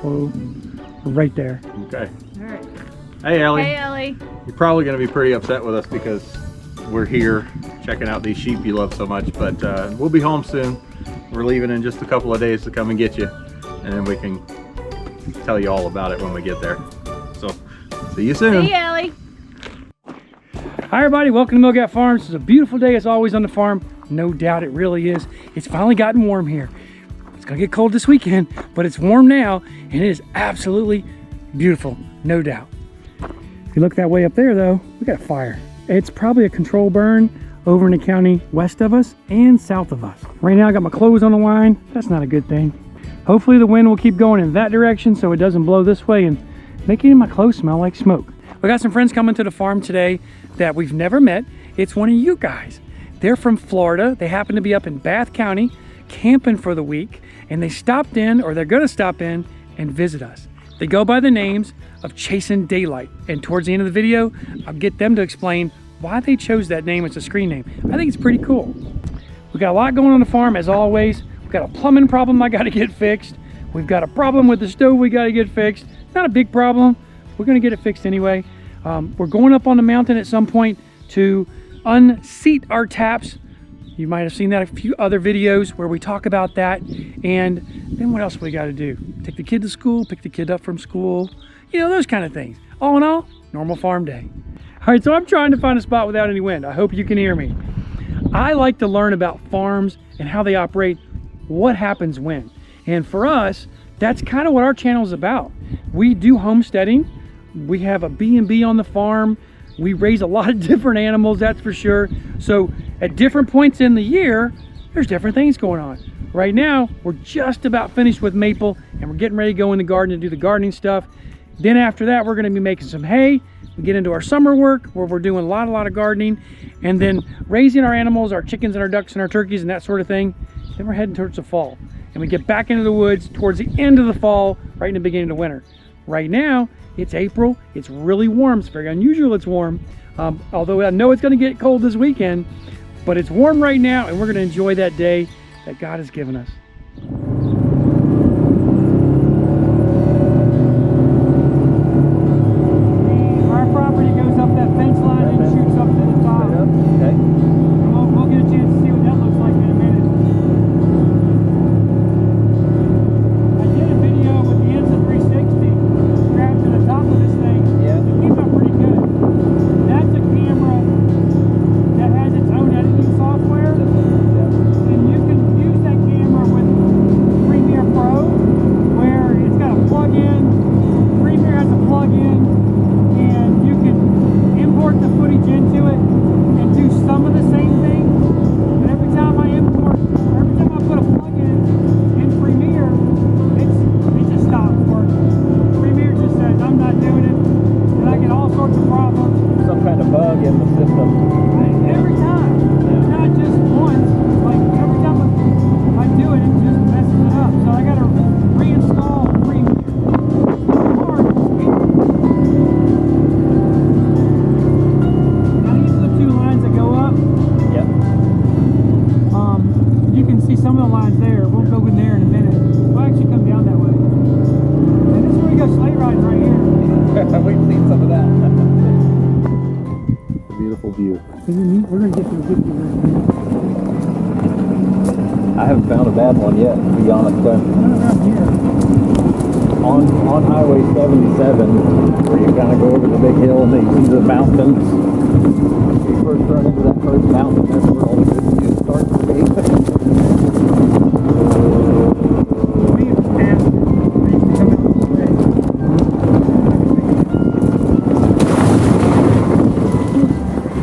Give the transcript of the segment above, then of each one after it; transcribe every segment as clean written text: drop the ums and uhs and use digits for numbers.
Whoa, right there. Okay. All right. Hey, Ellie. Hey, Ellie. You're probably going to be pretty upset with us because we're here checking out these sheep you love so much, but we'll be home soon. We're leaving in just a couple of days to come and get you, and then we can tell you all about it when we get there. So, see you soon. See you, Ellie. Hi everybody, welcome to Milgat Farms. It's a beautiful day as always on the farm. No doubt it really is. It's finally gotten warm here. It's gonna get cold this weekend, but it's warm now and it is absolutely beautiful, no doubt. If you look that way up there though, we got a fire. It's probably a control burn over in the county west of us and south of us. Right now I got my clothes on the line. That's not a good thing. Hopefully the wind will keep going in that direction so it doesn't blow this way and making my clothes smell like smoke. We got some friends coming to the farm today that we've never met. It's one of you guys. They're from Florida. They happen to be up in Bath County camping for the week, and they stopped in, or they're gonna stop in and visit us. They go by the names of Chasing Daylight, and towards the end of the video, I'll get them to explain why they chose that name as a screen name. I think it's pretty cool. We got a lot going on the farm as always. We've got a plumbing problem I gotta get fixed. We've got a problem with the stove we gotta get fixed. Not a big problem. We're gonna get it fixed anyway. We're going up on the mountain at some point to unseat our taps. You might have seen that a few other videos where we talk about that. And then what else we got to do? Take the kid to school, pick the kid up from school, you know, those kind of things. All in all, normal farm day. All right, so I'm trying to find a spot without any wind. I hope you can hear me. I like to learn about farms and how they operate, what happens when. And for us, that's kind of what our channel is about. We do homesteading. We have a B&B on the farm. We raise a lot of different animals, that's for sure. So at different points in the year, there's different things going on. Right now, we're just about finished with maple and we're getting ready to go in the garden and do the gardening stuff. Then after that, we're gonna be making some hay. We get into our summer work where we're doing a lot of gardening, and then raising our animals, our chickens and our ducks and our turkeys and that sort of thing. Then we're heading towards the fall. And we get back into the woods towards the end of the fall, right in the beginning of winter. Right now, it's April, it's really warm. It's very unusual it's warm. Although I know it's gonna get cold this weekend, but it's warm right now and we're gonna enjoy that day that God has given us. Our property goes up that fence line and shoots up to the top. Okay. We'll get a chance to see what that looks like in a minute. I did a video with the Insta360 strapped to the top of this thing. Yeah. It came out pretty good. That's a camera that has its own editing software. And you can use that camera with Premiere Pro, where it's got a plug-in. Premiere has a plug-in, and you can import the footage into it and do some of the same things. But every time I put a plug-in in Premiere, it just stops working. Premiere just says, I'm not doing it, and I get all sorts of problems. Some kind of bug in the system. Every time, not just once, like every time I do it, it just messes it up. So I gotta reinstall Premiere. Now these are the two lines that go up. Yep. You can see some of the lines there. We'll go in there in a minute. We'll actually come down that way. And this is where we go sleigh riding right here. We've seen some of that. Beautiful view. We're gonna get to a good view right here. I haven't found a bad one yet, to be honest. Not around here. On Highway 77, where you kind of go over the big hill and then you see the mountains. You first run into that first mountain, that's where all the good views start to be. Me and Pam, they used to come out this way.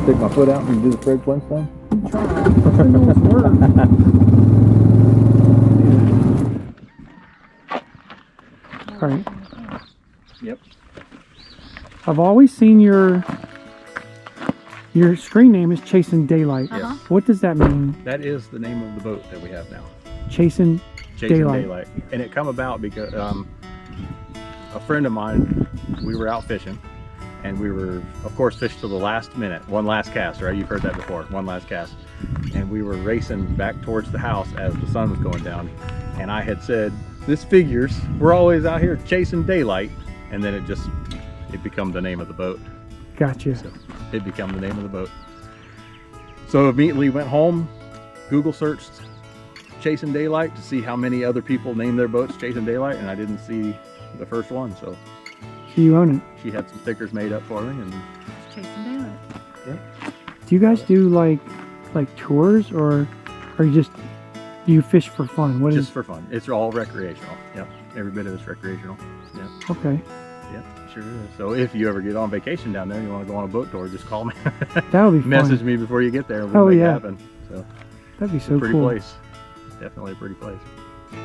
Stick my foot out and do the Fred Flintstone. Try. I know it's work. All right. Yep. I've always seen your screen name is Chasing Daylight. Uh-huh. What does that mean? That is the name of the boat that we have now. Chasing Daylight. Daylight. And it come about because a friend of mine, we were out fishing, and we were, of course, fished till the last minute. One last cast, right? You've heard that before. One last cast. And we were racing back towards the house as the sun was going down. And I had said, this figures. We're always out here chasing daylight, and then it become the name of the boat. Gotcha. So it became the name of the boat. So immediately went home, Google searched Chasing Daylight to see how many other people named their boats Chasing Daylight, and I didn't see the first one. So you own it. she had some stickers made up for me, and Chasing Daylight. yeah. Do you guys do like tours, or do you fish for fun? What Just is? for fun. It's all recreational. Yep, every bit of it's recreational. Yep. Okay. Yep, sure is. So if you ever get on vacation down there, you want to go on a boat tour, just call me. That would be fun. Message me before you get there. We'll make it happen. So That'd be it's so a pretty cool. place. Definitely a pretty place. Look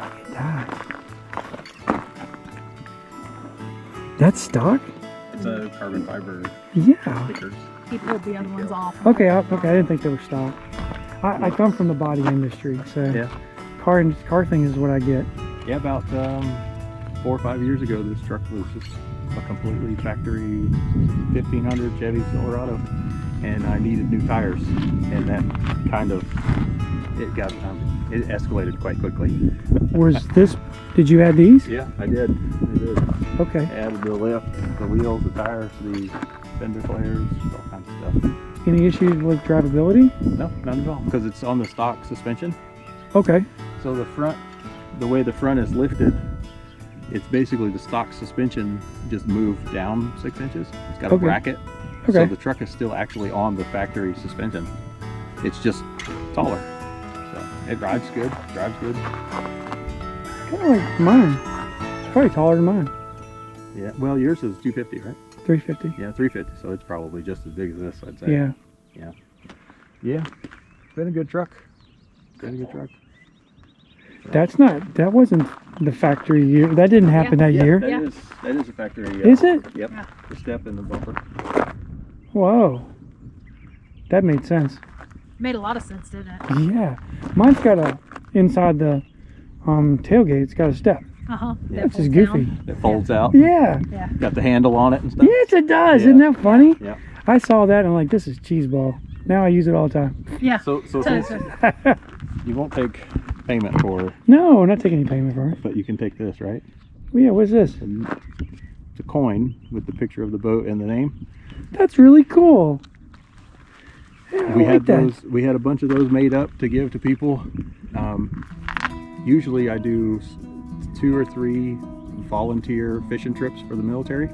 at that. That's stock? It's a carbon fiber Yeah. stickers. He pulled the other ones off. Okay. Okay. I didn't think they were stock. I come from the body industry, so Yeah. car thing is what I get. Yeah, about 4 or 5 years ago, this truck was just a completely factory 1500 Chevy Silverado, and I needed new tires, and that kind of it escalated quite quickly. Was this? Did you add these? Yeah, I did. Okay. I added the lift, the wheels, the tires, the fender flares, all kinds of stuff. Any issues with drivability? No, none at all, because it's on the stock suspension. Okay. So the way the front is lifted, it's basically the stock suspension just moved down 6 inches. It's got a Okay. bracket. Okay. So the truck is still actually on the factory suspension. It's just taller. So it rides good, drives good. Kind of like mine. It's probably taller than mine. Yeah, well, yours is 250, right? 350. Yeah, 350, so it's probably just as big as this, I'd say. Yeah. Yeah. Yeah. Been a good truck. Been a good truck. That wasn't the factory year. That didn't happen that year. That Yeah. is a factory. Is it? Yep. Yeah. The step in the bumper. Whoa. That made sense. Made a lot of sense, didn't it? Yeah. Mine's got inside the tailgate, it's got a step. Uh-huh. Yeah. Which is goofy. It folds out. Yeah. Yeah. Got the handle on it and stuff. Yes, it does. Yeah. Isn't that funny? Yeah. I saw that and I'm like, this is cheese ball. Now I use it all the time. Yeah. So So- since you won't take payment for, No, I'm not taking any payment for it. but you can take this, right? Well, yeah, what's this? And it's a coin with the picture of the boat and the name. That's really cool. Yeah, I We like had that. those. We had a bunch of those made up to give to people. Usually, I do 2 or 3 volunteer fishing trips for the military,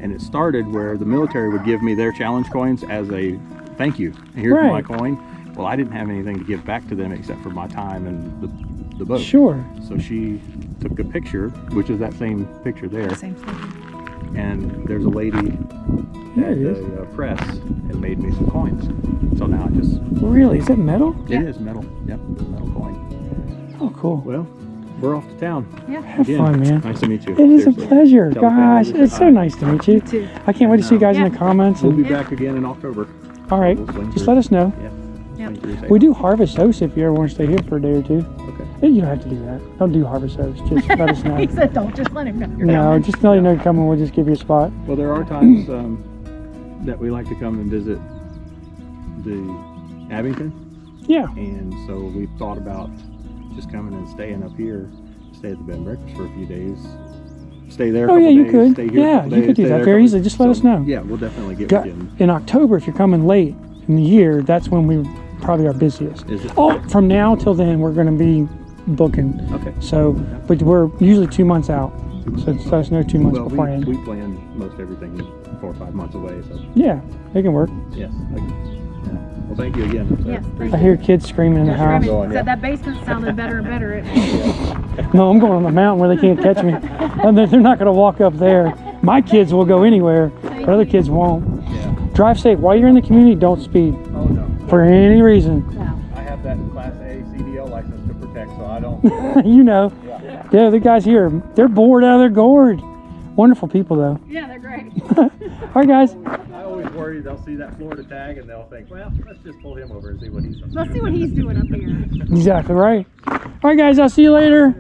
and it started where the military would give me their challenge coins as a thank you. Here's my Right. coin. Well, I didn't have anything to give back to them except for my time and the boat. Sure. So she took a picture, which is that same picture there, Same thing. and there's a lady Yeah, at it is. the press and made me some coins. So now I just Really? Is that metal? Yeah. it is metal. Yep, metal coin. Oh, cool. Well, we're off to town. Yeah. Have fun, man. Nice to meet you. It is a Seriously. pleasure. Tell the family Gosh, we it's said so hi. nice to meet you. You too. I can't wait to see you guys in Yeah. the comments. We'll And, be back again in October. all right, We'll swing just through. let us know. Yeah. Yep. Swing through, say We do harvest hosts if you ever want to stay here for a day or two. Okay. You don't have to do that. Don't do harvest hosts. Just let us know. He said, don't just let him know you're No, coming. just let you know you're coming. We'll just give you a spot. Well, there are times that we like to come and visit the Abington, Yeah. and so we've thought about just coming and staying up here, stay at the bed and breakfast for a few days. Stay there. a Oh, couple yeah, you days, could. Stay here a Yeah, couple you could days, do stay that there a very couple- easily. Just let us know. Yeah, we'll definitely get Got- with you. In October, if you're coming late in the year, that's when we probably are busiest. Is it? Oh, from now till then, we're going to be booking. Okay. So, but we're usually 2 months out. So just let us know 2 months Well, beforehand. we plan most everything 4 or 5 months away, so Yeah, it can work. yes. Yeah. Well, thank you again. sir. Yes, thank I hear kids screaming in the Just house. screaming. Going, yeah. Said that basement sounded better and better. No, I'm going on the mountain where they can't catch me. And they're not going to walk up there. My kids will go anywhere, but other kids won't. Yeah. Drive safe. While you're in the community, don't speed Oh no. for any reason. Wow. I have that Class A CDL license to protect, so I don't. You know. Yeah. Yeah, the guys here, they're bored out of their gourd. Wonderful people, though. Yeah, they're great. All right, guys. I always worry they'll see that Florida tag and they'll think, well, let's just pull him over and see what he's up to. Let's see what he's doing up here. Exactly right. All right, guys. I'll see you later.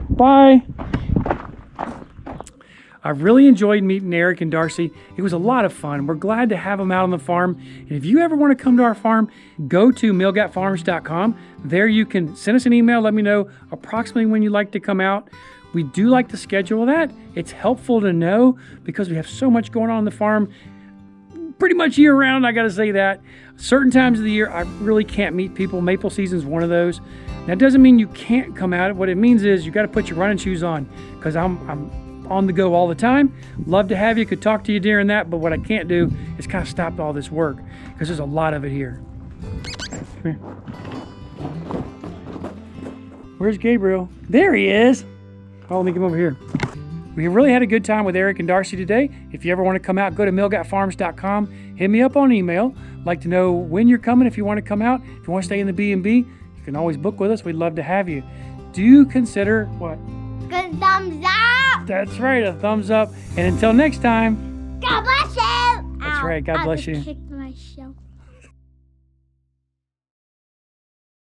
Bye. All I've really enjoyed meeting Eric and Darcy. It was a lot of fun. We're glad to have them out on the farm. And if you ever want to come to our farm, go to milgatfarms.com. There you can send us an email. Let me know approximately when you'd like to come out. We do like to schedule that. It's helpful to know because we have so much going on the farm pretty much year round. I got to say that. Certain times of the year, I really can't meet people. Maple season is one of those. That doesn't mean you can't come out. What it means is you got to put your running shoes on because I'm on the go all the time. Love to have you. Could talk to you during that, but what I can't do is kind of stop all this work because there's a lot of it here. Come here. Where's Gabriel? There he is. Oh, let me get him over here. We really had a good time with Eric and Darcy today. If you ever want to come out, go to milgatfarms.com. Hit me up on email. Like to know when you're coming if you want to come out. If you want to stay in the B&B, you can always book with us. We'd love to have you. Do consider what? Good thumbs up. That's right, a thumbs up. And until next time. God bless you. That's right, God bless you. Kicked myself.